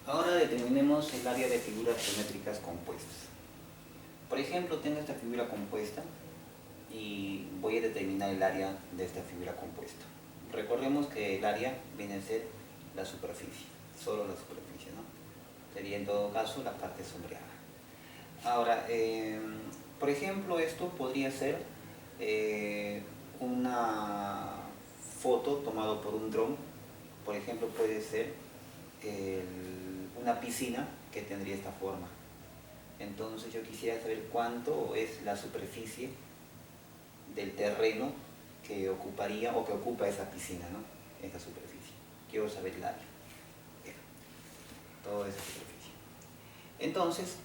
Ahora determinemos el área de figuras geométricas compuestas. Por ejemplo, tengo esta figura compuesta y voy a determinar el área de esta figura compuesta. Recordemos que el área viene a ser la superficie, solo la superficie, ¿no? Sería en todo caso la parte sombreada. Ahora, por ejemplo, esto podría ser una foto tomada por un dron. Por ejemplo, puede ser una piscina que tendría esta forma. Entonces yo quisiera saber cuánto es la superficie del terreno que ocuparía o que ocupa esa piscina, ¿no? Esta superficie. Quiero saber el área. Toda esa superficie. Entonces,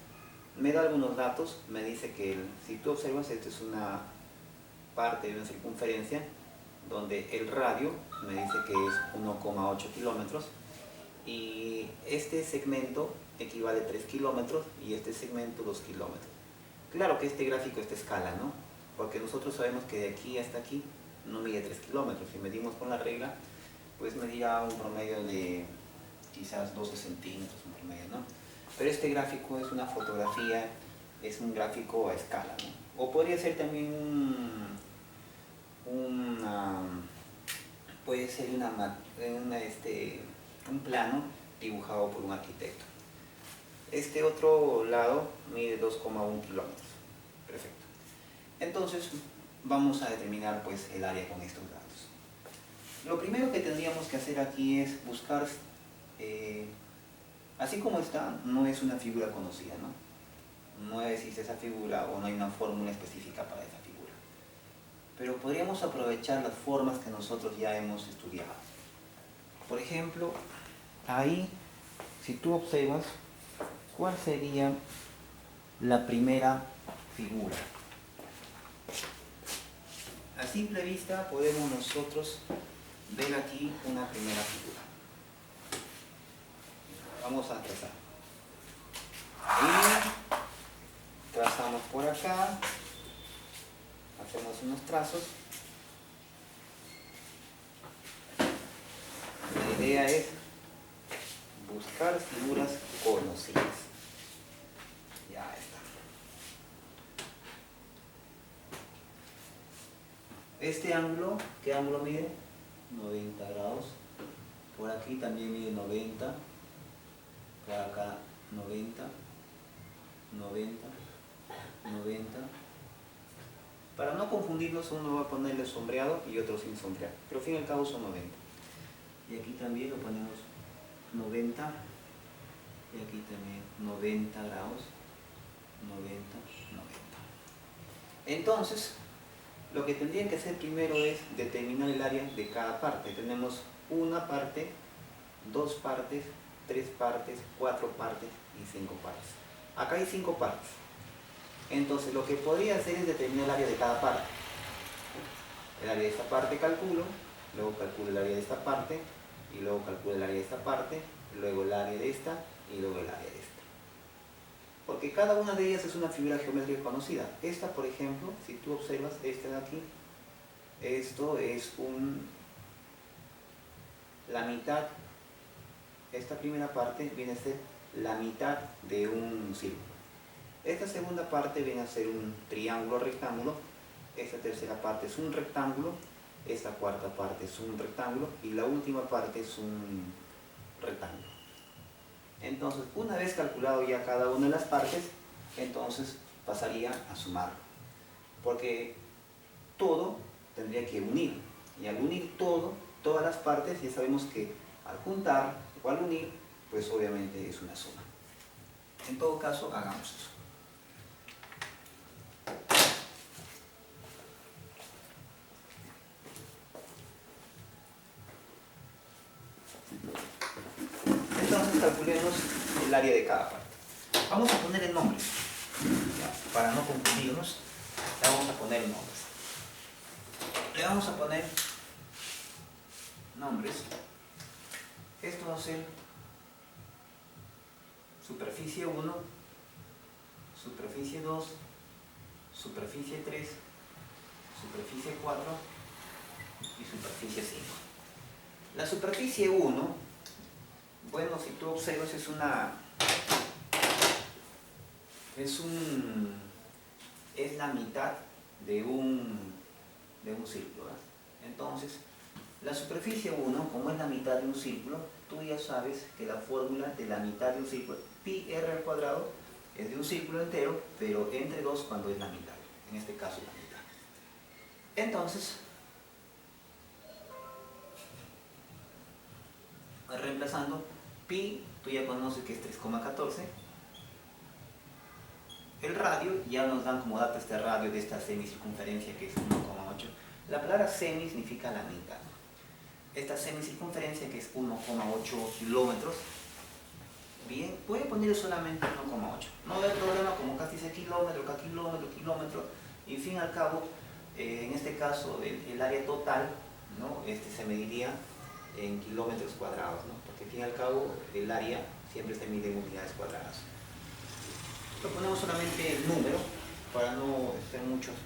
me da algunos datos. Me dice que si tú observas, esta es una parte de una circunferencia donde el radio me dice que es 1,8 kilómetros y este segmento equivale a 3 kilómetros y este segmento 2 kilómetros. Claro que este gráfico es de escala, ¿no? Porque nosotros sabemos que de aquí hasta aquí no mide 3 kilómetros. Si medimos con la regla, pues medirá un promedio de quizás 12 centímetros, un promedio, ¿no? Pero este gráfico es una fotografía, es un gráfico a escala, ¿no? O podría ser también puede ser un plano dibujado por un arquitecto. Este otro lado mide 2,1 kilómetros. Perfecto. Entonces vamos a determinar pues el área con estos datos. Lo primero que tendríamos que hacer aquí es buscar, así como está, no es una figura conocida, ¿no? No existe esa figura o no hay una fórmula específica para esa figura. Pero podríamos aprovechar las formas que nosotros ya hemos estudiado. Por ejemplo, ahí, si tú observas, ¿cuál sería la primera figura? A simple vista podemos nosotros ver aquí una primera figura. Vamos a trazar. Ahí, trazamos por acá, hacemos unos trazos. La idea es buscar figuras conocidas. Ya está. Este ángulo, ¿qué ángulo mide? 90 grados. Por aquí también mide 90. Por acá 90. 90. 90. Para no confundirnos, uno va a ponerle sombreado y otro sin sombrear. Pero al fin y al cabo son 90. Y aquí también lo ponemos 90. Y aquí también 90 grados. 90, 90. Entonces, lo que tendrían que hacer primero es determinar el área de cada parte. Tenemos una parte, dos partes, tres partes, cuatro partes y cinco partes. Acá hay 5 partes. Entonces lo que podría hacer es determinar el área de cada parte. El área de esta parte calculo, luego calculo el área de esta parte, y luego calculo el área de esta parte, luego el área de esta, y luego el área de esta. Porque cada una de ellas es una figura geométrica conocida. Esta, por ejemplo, si tú observas, esta de aquí, esto es la mitad, esta primera parte viene a ser la mitad de un círculo. Esta segunda parte viene a ser un triángulo rectángulo, esta tercera parte es un rectángulo, esta cuarta parte es un rectángulo y la última parte es un rectángulo. Entonces, una vez calculado ya cada una de las partes, entonces pasaría a sumarlo. Porque todo tendría que unir. Y al unir todas las partes, ya sabemos que al juntar o al unir, pues obviamente es una suma. En todo caso, hagamos eso. Entonces calculemos el área de cada parte. Vamos a poner el nombre. Ya, para no confundirnos, le vamos a poner nombres. Le vamos a poner nombres. Esto va a ser superficie 1, superficie 2, superficie 3, superficie 4 y superficie 5. La superficie 1 Bueno, si tú observas es la mitad de un círculo, ¿verdad? Entonces, la superficie 1, como es la mitad de un círculo, tú ya sabes que la fórmula de la mitad de un círculo, pi r al cuadrado, es de un círculo entero, pero entre 2 cuando es la mitad. En este caso, la mitad. Entonces, reemplazando, pi, tú ya conoces que es 3,14. El radio, ya nos dan como dato este radio de esta semicircunferencia que es 1,8. La palabra semi significa la mitad. Esta semicircunferencia que es 1,8 kilómetros, bien, puede poner solamente 1,8. No hay problema, como casi dice kilómetro, cada kilómetro, y fin al cabo, en este caso, el área total, ¿no? Se mediría en kilómetros cuadrados, ¿no? Porque al fin y al cabo, el área siempre se mide en unidades cuadradas. Lo ponemos solamente el número para no hacer muchos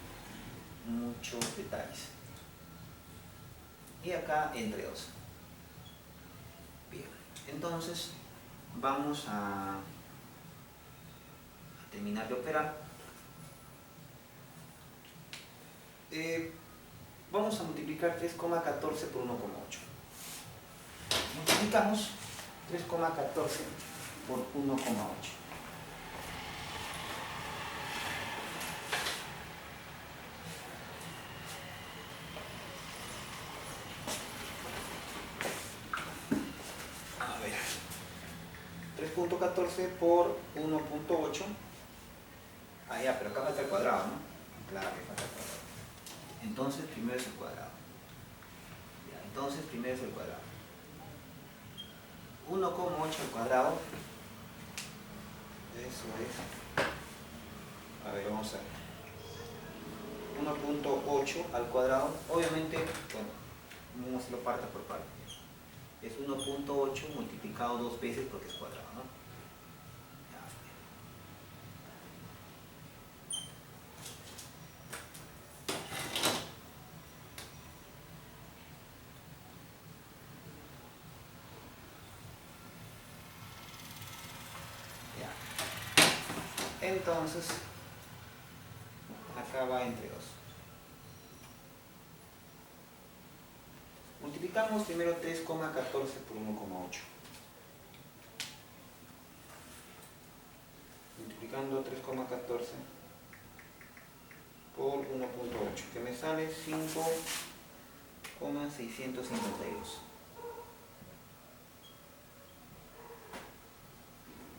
detalles. Y acá entre 2. Bien, entonces vamos a terminar de operar. Vamos a multiplicar 3,14 por 1,8. Multiplicamos 3,14 por 1,8. A ver, 3,14 por 1,8. Ah, ya, pero acá falta el cuadrado, ¿no? Claro que falta el cuadrado. Entonces, primero es el cuadrado. Ya, entonces, primero es el cuadrado. 1,8 al cuadrado. Eso es. A ver, vamos a ver. 1,8 al cuadrado. Obviamente, bueno, vamos a hacerlo parte por parte. Es 1,8 multiplicado 2 veces porque es cuadrado, ¿no? Entonces, acá va entre 2. Multiplicamos primero 3,14 por 1,8. Multiplicando 3,14 por 1,8, que me sale 5,652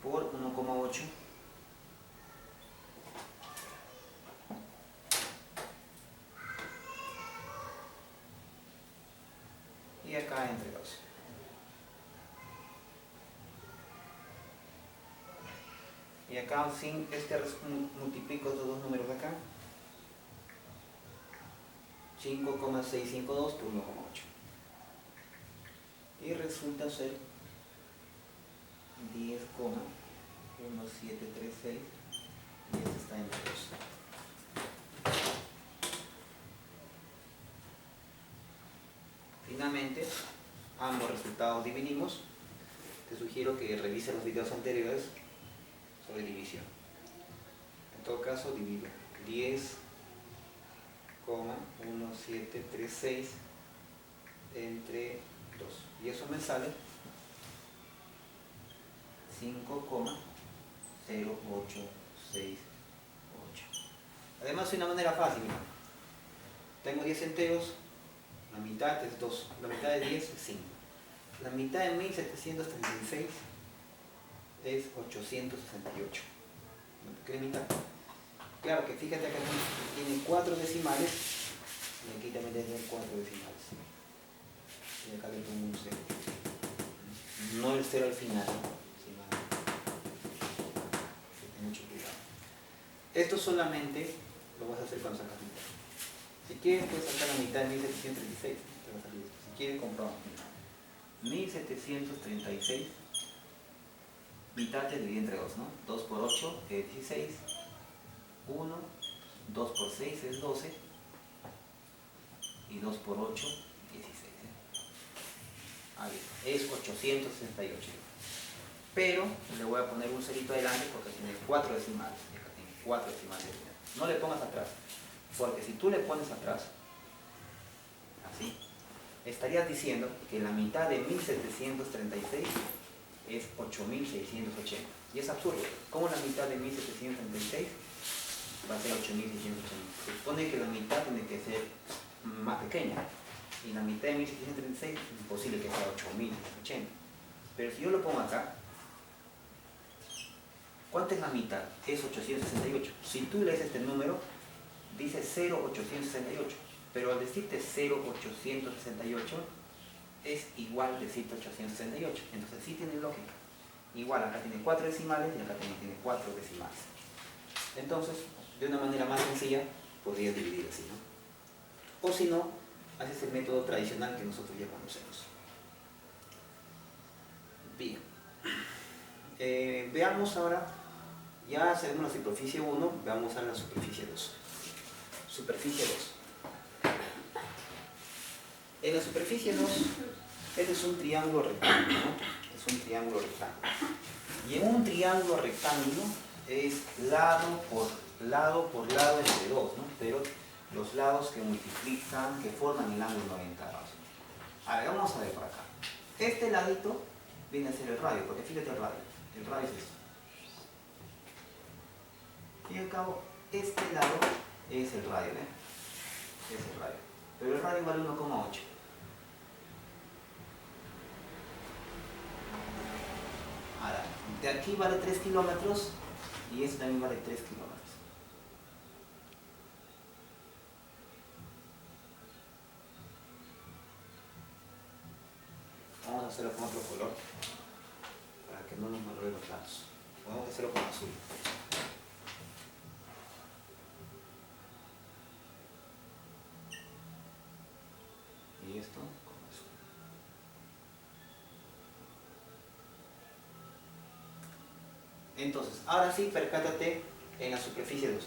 por 1,8. Y acá entre 2. Y acá sin multiplico estos dos números de acá. 5,652 por 1,8. Y resulta ser 10,1736. Y este está entre 2. Finalmente, ambos resultados dividimos. Te sugiero que revises los videos anteriores sobre división. En todo caso, divido 10,1736 entre 2. Y eso me sale 5,0868. Además, hay una manera fácil. Tengo 10 enteros. La mitad es 2, la mitad de 10 es 5. La mitad de 1736 es 868. ¿Qué mitad? Claro que fíjate acá tiene 4 decimales y aquí también tiene 4 decimales. Y acá le pongo un 0. No el 0 al final, sino ten mucho cuidado. Esto solamente lo vas a hacer cuando sacas mitad. Si quieres, puedes sacar la mitad de 1736. Te va a salir esto. Si quieres, comprobamos. 1736. Mitad te divide entre 2, ¿no? 2 por 8 es 16. 1. 2 por 6 es 12. Y 2 por 8, 16. Ahí es 868. pero le voy a poner un cerito adelante porque tiene 4 decimales. Acá tiene 4 decimales. No le pongas atrás, porque si tú le pones atrás, así, estarías diciendo que la mitad de 1736 es 8680. Y es absurdo. ¿Cómo la mitad de 1736 va a ser 8680? Se supone que la mitad tiene que ser más pequeña. Y la mitad de 1736 es imposible que sea 8080. Pero si yo lo pongo acá, ¿cuánto es la mitad? Es 868. Si tú lees este número, dice 0,868. Pero al decirte 0,868 es igual decirte 868. Entonces sí tiene lógica. Igual, acá tiene 4 decimales y acá también tiene 4 decimales. Entonces, de una manera más sencilla, podrías dividir así, ¿no? O si no, haces el método tradicional que nosotros ya conocemos. Bien. Veamos ahora, ya sabemos la superficie 1, veamos ahora la superficie 2. Superficie 2. En la superficie 2, este es un triángulo rectángulo, ¿no? Es un triángulo rectángulo. Y en un triángulo rectángulo es lado por lado entre 2, ¿no? Pero los lados que multiplican, que forman el ángulo 90 grados. A ver, vamos a ver por acá. Este ladito viene a ser el radio, porque fíjate el radio es esto. Y al cabo, este lado es el radio, ¿eh? Es el radio. Pero el radio vale 1,8. Ahora, de aquí vale 3 kilómetros y este también vale 3 kilómetros. Vamos a hacerlo con otro color para que no nos malogre los lados. Vamos a hacerlo con azul. Y esto con azul. Entonces, ahora sí, percátate en la superficie 2.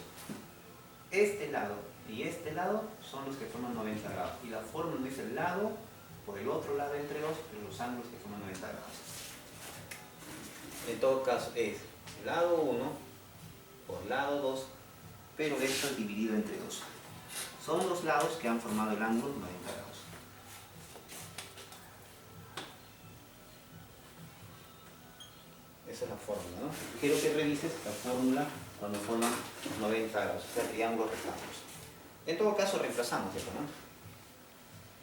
Este lado y este lado son los que forman 90 grados. Y la forma no es el lado por el otro lado entre 2, pero los ángulos que forman 90 grados. En todo caso es lado 1 por lado 2, pero esto es dividido entre 2. Son los lados que han formado el ángulo 90 grados. Esa es la fórmula, ¿no? Quiero que revises la fórmula cuando forman 90 grados, o sea, triángulos rectángulos. En todo caso, reemplazamos esto, ¿no?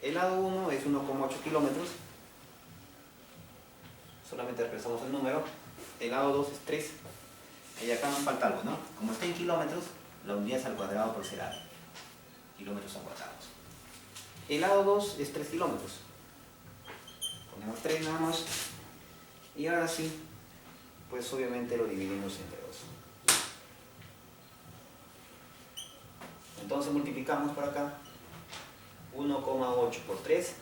El lado 1 es 1,8 kilómetros. Solamente reemplazamos el número. El lado 2 es 3. Y acá nos falta algo, ¿no? Como está en kilómetros, la unidad es al cuadrado por ser área. Kilómetros a cuadrados. El lado 2 es 3 kilómetros. Ponemos 3 nada más. Y ahora sí, pues obviamente lo dividimos entre 2. Entonces multiplicamos por acá. 1,8 por 3,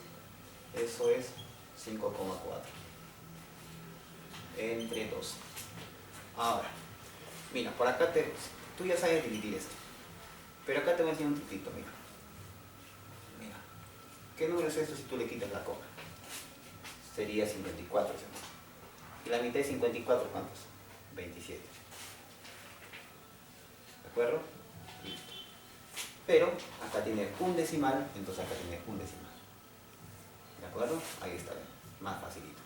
eso es 5,4 entre 2. Ahora, mira, por acá tú ya sabes dividir esto, pero acá te voy a enseñar un truquito, mira. Mira, ¿qué número es esto si tú le quitas la coma? Sería 54, ¿sí? Y la mitad de 54, ¿cuántos? 27. ¿De acuerdo? Listo. Pero acá tiene un decimal, entonces acá tiene un decimal. ¿De acuerdo? Ahí está, más facilito.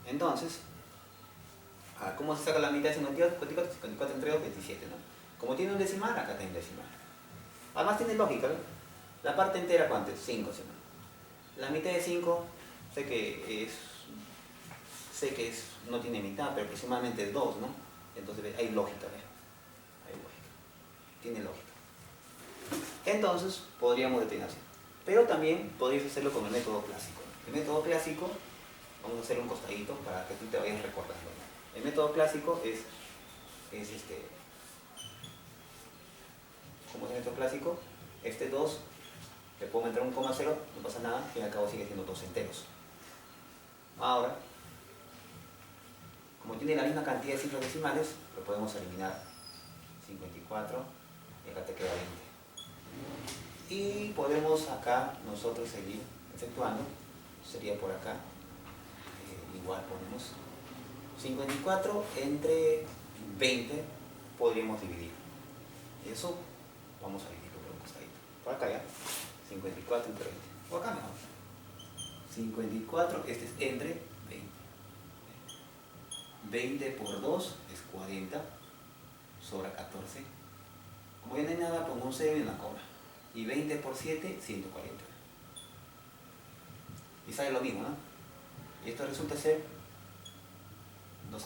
Entonces, ¿cómo se saca la mitad de 54? 54 entre 2, 27, ¿no? Como tiene un decimal, acá tiene un decimal. Además tiene lógica, ¿no? La parte entera, ¿cuánto es? 5, ¿sí? La mitad de 5, sé que no tiene mitad, pero aproximadamente es 2, ¿no? Entonces hay lógica, ¿ves? Hay lógica. Tiene lógica. Entonces, podríamos detener así. Pero también podrías hacerlo con el método clásico. El método clásico, vamos a hacer un costadito para que tú te vayas recordando, ¿no? El método clásico es ¿cómo es el método clásico? Este 2, le puedo meter un coma 0, no pasa nada, y al cabo sigue siendo 2 enteros. Ahora, como tiene la misma cantidad de cifras decimales, lo podemos eliminar. 54, y acá te queda 20. Y podemos acá nosotros seguir efectuando, sería por acá, igual ponemos 54 entre 20 podríamos dividir. Y eso vamos a dividirlo por un costadito. Por acá ya. 54 entre 20. O acá mejor. 54, este es entre 20. 20 por 2 es 40. Sobra 14. Como ya no hay nada, pongo un 0 y una coma. Y 20 por 7, 140. Y sale lo mismo, ¿no? Y esto resulta ser 2,7.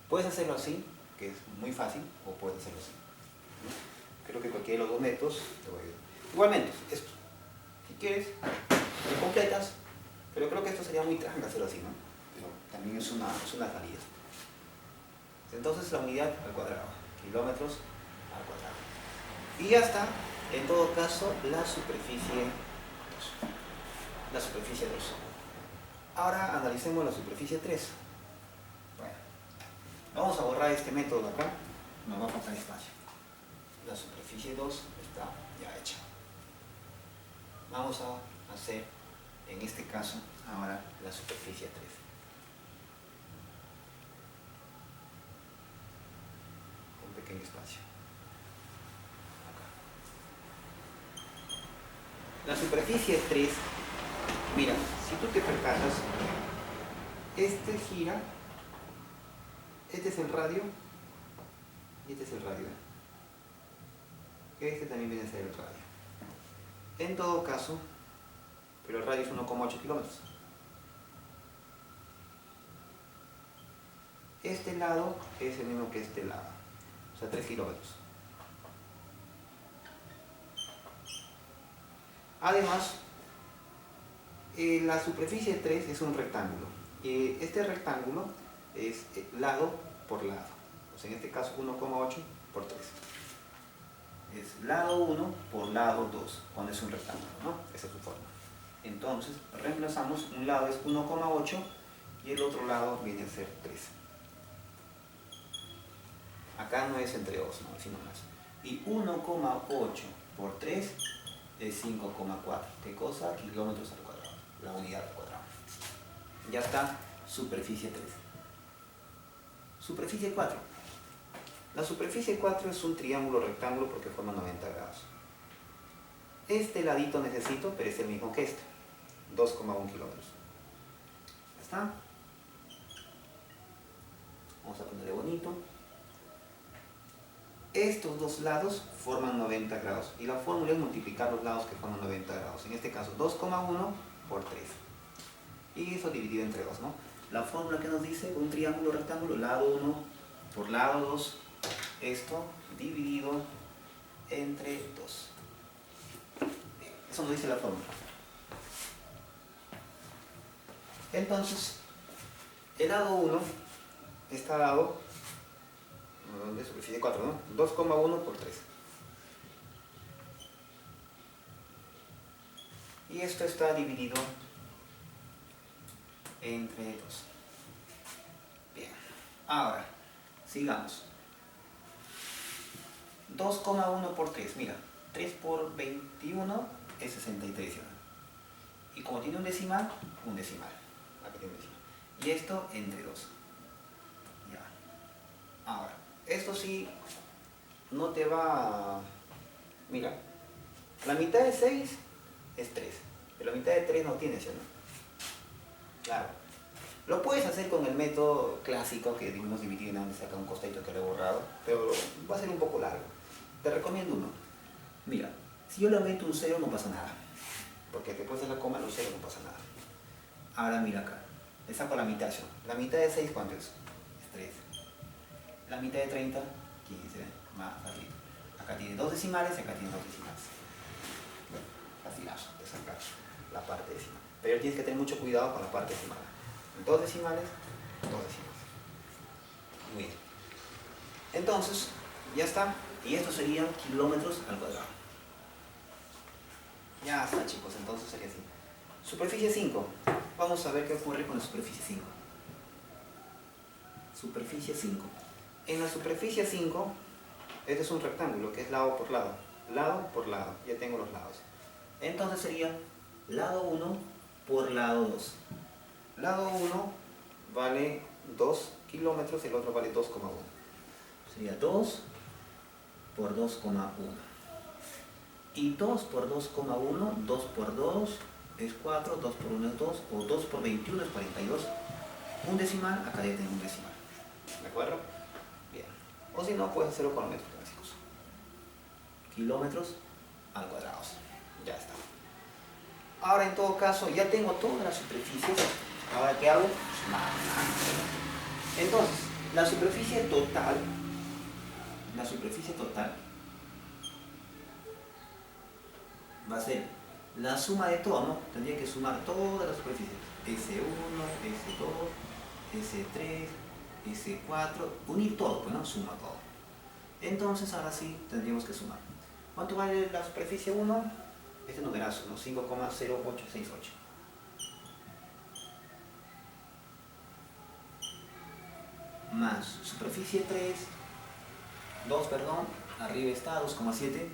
Puedes hacerlo así, que es muy fácil, o puedes hacerlo así. Creo que cualquiera de los dos métodos te va a ayudar. Igualmente, esto. Si quieres, lo completas, pero creo que esto sería muy tranca hacerlo así, ¿no? Pero también es una salida. Entonces la unidad al cuadrado, kilómetros al cuadrado. Y ya está, en todo caso, la superficie 2. La superficie 2. Ahora analicemos la superficie 3. Bueno, vamos a borrar este método de acá, nos va a faltar espacio. La superficie 2 está ya hecha. Vamos a hacer, en este caso, ahora la superficie 3. Un pequeño espacio. Acá. La superficie 3, mira, si tú te percatas, este gira, este es el radio y este es el radio. Este también viene a ser el radio. En todo caso, pero el radio es 1,8 kilómetros. Este lado es el mismo que este lado, o sea, 3 kilómetros. Además, la superficie 3 es un rectángulo. Este rectángulo es lado por lado. O sea, en este caso 1,8 por 3. Es lado 1 por lado 2, cuando es un rectángulo, ¿no? Esa es su forma. Entonces, reemplazamos, un lado es 1,8 y el otro lado viene a ser 3. Acá no es entre 2, no, sino más. Y 1,8 por 3 es 5,4. ¿Qué cosa? Kilómetros al cuadrado, la unidad al cuadrado. Ya está, superficie 3. Superficie 4. La superficie 4 es un triángulo rectángulo porque forma 90 grados. Este ladito necesito, pero es el mismo que este. 2,1 kilómetros. ¿Ya está? Vamos a ponerle bonito. Estos dos lados forman 90 grados. Y la fórmula es multiplicar los lados que forman 90 grados. En este caso, 2,1 por 3. Y eso dividido entre 2, ¿no? La fórmula que nos dice un triángulo rectángulo, lado 1 por lado 2. Esto dividido entre 2. Eso nos dice la fórmula. Entonces, el lado 1 está dado, ¿dónde? Superficie 4, ¿no? 2,1 por 3. Y esto está dividido entre 2. Bien. Ahora, sigamos. 2,1 por 3, mira, 3 por 21 es 63, ¿no? Y como tiene un decimal, un decimal. Aquí tiene un decimal. Y esto entre 2. Ya. Ahora, esto sí no te va a... Mira, la mitad de 6 es 3, pero la mitad de 3 no tiene, ¿sí o no? Claro. Lo puedes hacer con el método clásico que dimos dividir en donde saca un costadito que lo he borrado, pero va a ser un poco largo. Te recomiendo uno. Mira, si yo le meto un 0 no pasa nada, porque después de la coma los 0 no pasa nada. Ahora mira acá, le saco la mitad yo. La mitad de 6, ¿cuánto es? Es 3. La mitad de 30, 15, más arriba. Acá tiene 2 decimales y acá tiene 2 decimales. Bueno, facilazo de sacar la parte decimal. Pero tienes que tener mucho cuidado con la parte decimal. 2 decimales, 2 decimales. Muy bien. Entonces, ya está. Y esto serían kilómetros al cuadrado. Ya está, chicos. Entonces sería así. Superficie 5. Vamos a ver qué ocurre con la superficie 5. Superficie 5. En la superficie 5, este es un rectángulo que es lado por lado. Lado por lado. Ya tengo los lados. Entonces sería lado 1 por lado 2. Lado 1 vale 2 kilómetros, el otro vale 2,1. Sería 2 por 2,1. Y 2 por 2,1, 2 por 2 es 4, 2 por 1 es 2, o 2 por 21 es 42. Un decimal, acá ya tengo un decimal. ¿De acuerdo? Bien. O si no, puedes hacerlo con metros clásicos. Kilómetros al cuadrado. Ya está. Ahora, en todo caso, ya tengo todas las superficies. Ahora, ¿qué hago? Sumar. Entonces, la superficie total va a ser la suma de todo, ¿no? Tendría que sumar todas las superficies. S1, S2, S3, S4, unir todo, pues, ¿no? Suma todo. Entonces, ahora sí, tendríamos que sumar. ¿Cuánto vale la superficie 1? Este numerazo, ¿no? 5,0868. Más superficie 2, perdón, arriba está 2,7.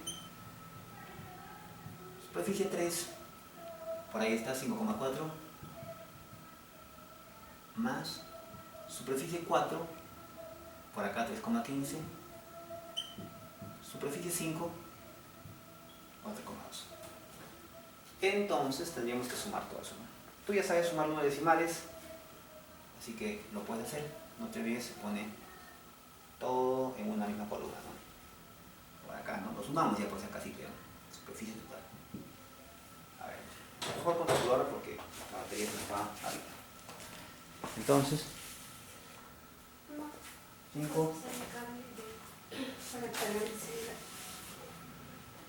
Superficie 3, por ahí está 5,4. Más superficie 4, por acá 3,15. Superficie 5, 4,2. Entonces tendríamos que sumar todo eso, ¿no? Tú ya sabes sumar números decimales, así que lo puedes hacer. No te olvides, se pone todo en una misma columna, ¿no? Por acá, ¿no? Lo sumamos ya por si acaso, ¿no? Superficie total. A ver, mejor con calculadora porque la batería se está ahorita. Entonces, 5.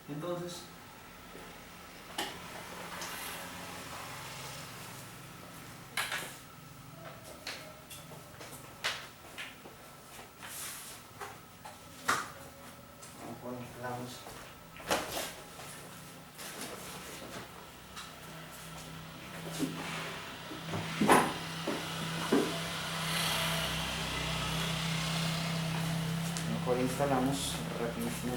Entonces, vamos. Mejor instalamos rapidísimo.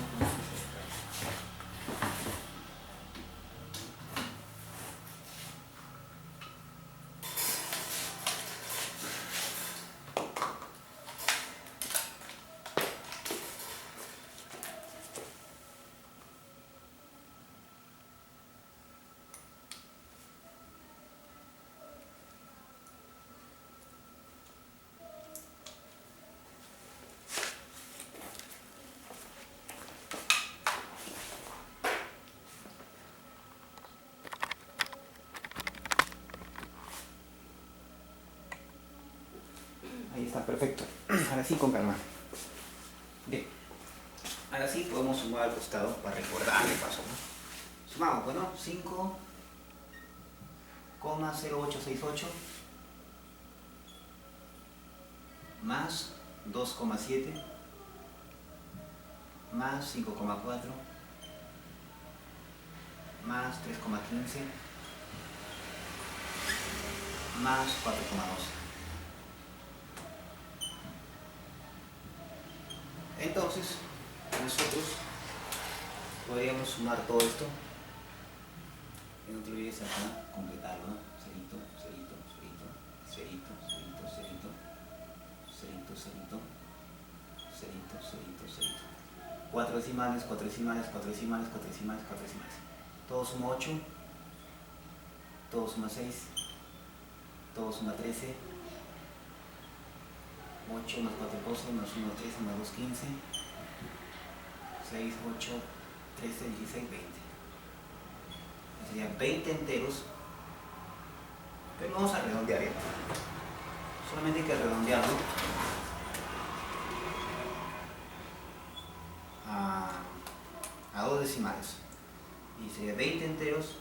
Ahí está, perfecto. Ahora sí, con calma. Bien. Ahora sí podemos sumar al costado para recordar el paso, ¿no? Sumamos, bueno, 5,0868 más 2,7 más 5,4 más 3,15 más 4,12. Entonces, nosotros podríamos sumar todo esto. Y no te olvides acá completarlo, ¿no? Cerito, cerito, cerito, cerito, cerito, cerito, cerito, cerito, cerito, cerito, cerito. 4 decimales, 4 decimales, 4 decimales, 4 decimales, 4 decimales. Todo suma 8, todo suma 6, todo suma 13. 8 más 4, 12, más 1, 13, más 2, 15, 6, 8, 13, 16, 20. Serían 20 enteros, pero vamos a redondear esto. Solamente hay que redondearlo a 2 decimales. Y sería 20 enteros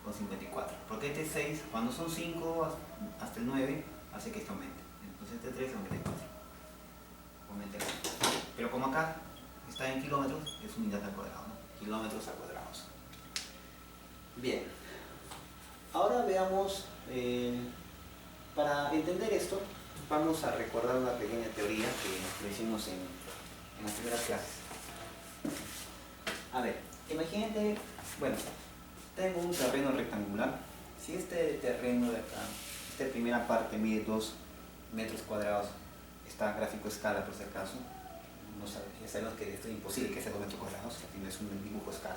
con 54. Porque este 6, cuando son 5 hasta el 9, hace que esto aumente. Entonces este 3 aumente 4. Aumente 4. Pero como acá está en kilómetros, es unidad al cuadrado, ¿no? Kilómetros al cuadrado. Bien. Ahora veamos, para entender esto, vamos a recordar una pequeña teoría que lo hicimos en las primeras clases. A ver, imagínate, bueno, tengo un terreno rectangular. Si este terreno de acá, esta primera parte mide 2 metros cuadrados, está gráfico escala por si acaso. Ya sabemos que esto es imposible que sea 2 metros cuadrados, sino es un dibujo escala.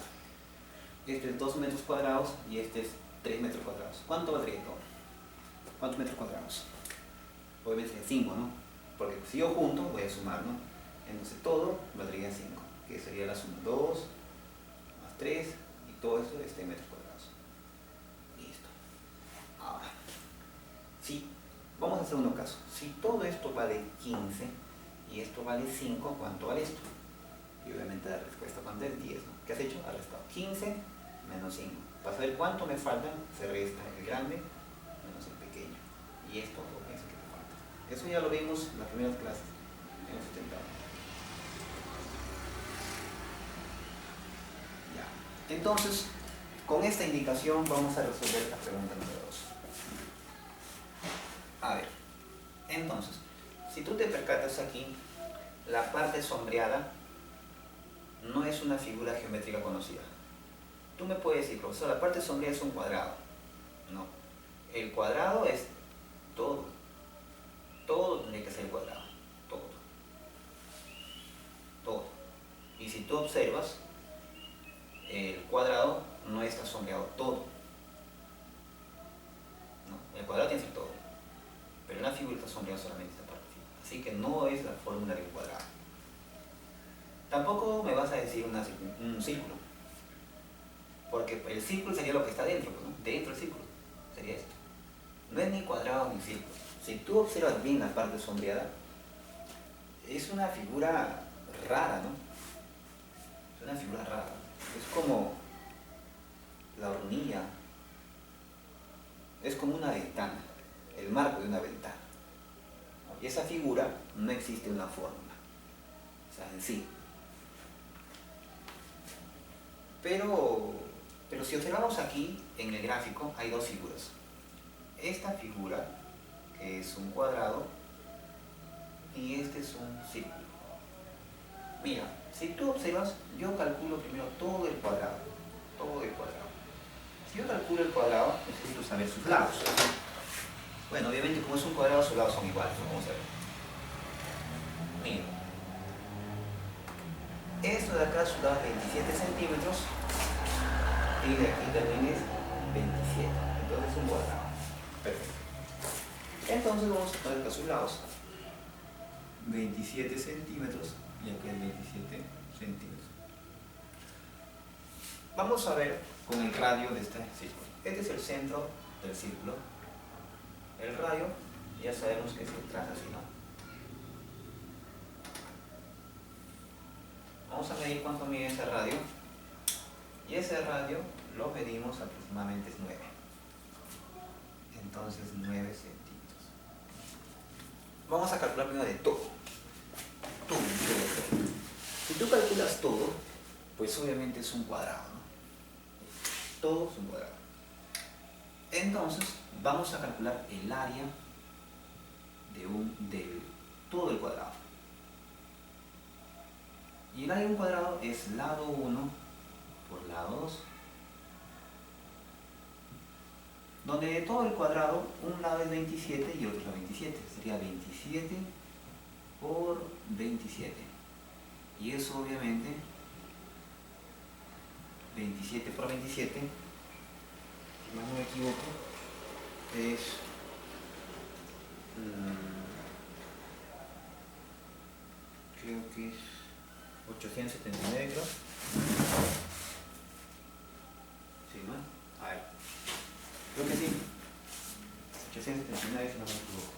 Este es 2 metros cuadrados y este es 3 metros cuadrados. ¿Cuánto valdría todo? ¿Cuántos metros cuadrados? Obviamente 5, ¿no? Porque si yo junto voy a sumar, ¿no? Entonces todo valdría 5, que sería la suma 2 más 3 y todo esto es 3 metros cuadrados. Listo. Ahora, si vamos a hacer unos casos. Si todo esto vale 15 y esto vale 5, ¿cuánto vale esto? Y obviamente la respuesta cuánto es 10, ¿no? ¿Qué has hecho? Has restado 15 menos 5. Para saber cuánto me falta, se resta el grande menos el pequeño. Y esto es lo que te falta. Eso ya lo vimos en las primeras clases. Hemos intentado. Ya. Entonces, con esta indicación vamos a resolver la pregunta número 2. A ver, entonces, si tú te percatas aquí, la parte sombreada no es una figura geométrica conocida. Tú me puedes decir, profesor, la parte sombreada es un cuadrado. No, el cuadrado es todo. Todo tiene que ser cuadrado. Todo. Todo. Y si tú observas, el cuadrado no está sombreado todo. No, el cuadrado tiene que ser todo. Pero en la figura está sombreado solamente esta parte. Así que no es la fórmula de un cuadrado. Tampoco me vas a decir un círculo. Porque el círculo sería lo que está dentro, ¿no? Dentro del círculo sería esto. No es ni cuadrado ni círculo. Si tú observas bien la parte sombreada, es una figura rara, ¿no? Es una figura rara. Es como la hornilla. Es como una ventana, el marco de una ventana. Y esa figura no existe una fórmula, o sea, en sí. Pero si observamos aquí en el gráfico hay dos figuras. Esta figura, que es un cuadrado, y este es un círculo. Mira, si tú observas, yo calculo primero todo el cuadrado. Todo el cuadrado. Si yo calculo el cuadrado, necesito saber sus lados. Bueno, obviamente como es un cuadrado, sus lados son iguales. Vamos a ver. Mira. Esto de acá su lado es 27 centímetros. Y de aquí también es 27. Entonces es un cuadrado. Perfecto. Entonces vamos a poner acá sus lados. 27 centímetros y aquí hay 27 centímetros. Vamos a ver con el radio de este círculo. Este es el centro del círculo. El radio ya sabemos que se traza así, ¿no? Vamos a medir cuánto mide ese radio. Y ese radio lo medimos aproximadamente es 9. Entonces 9 centímetros. Vamos a calcular primero de todo. Todo. Si tú calculas todo, pues obviamente es un cuadrado, ¿no? Todo es un cuadrado. Entonces vamos a calcular el área de todo el cuadrado. Y el área de un cuadrado es lado 1 por lado 2. Donde de todo el cuadrado, un lado es 27 y otro es 27. Sería 27 por 27. Y eso obviamente, 27 por 27, si más no me equivoco, es... creo que es 879, creo. Sí, ¿no? A ver. Creo que sí. 879, si no me equivoco.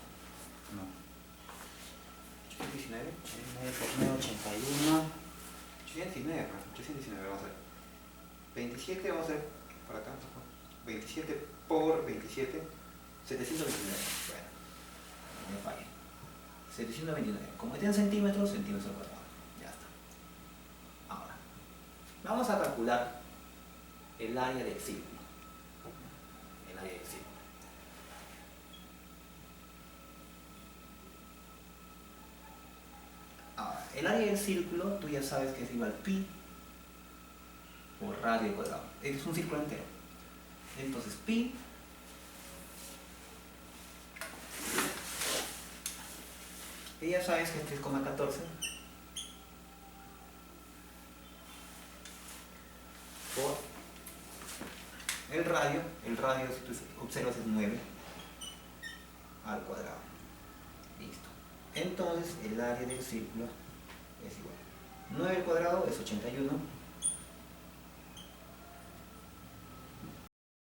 No. 819, 81. 819, 819, vamos a ver. 27, vamos a ver. Por acá. 27 por 27. 729. Bueno. No me falle. 729. Como está en centímetros, centímetros al cuadrado. Ya está. Ahora, vamos a calcular el área del círculo. El área del círculo. Ahora, el área del círculo, tú ya sabes que es igual a pi por radio al cuadrado. Es un círculo entero. Entonces, pi Y ya sabes que es 3,14 por el radio si tú observas es 9 al cuadrado. Listo. Entonces el área del círculo es igual. 9 al cuadrado es 81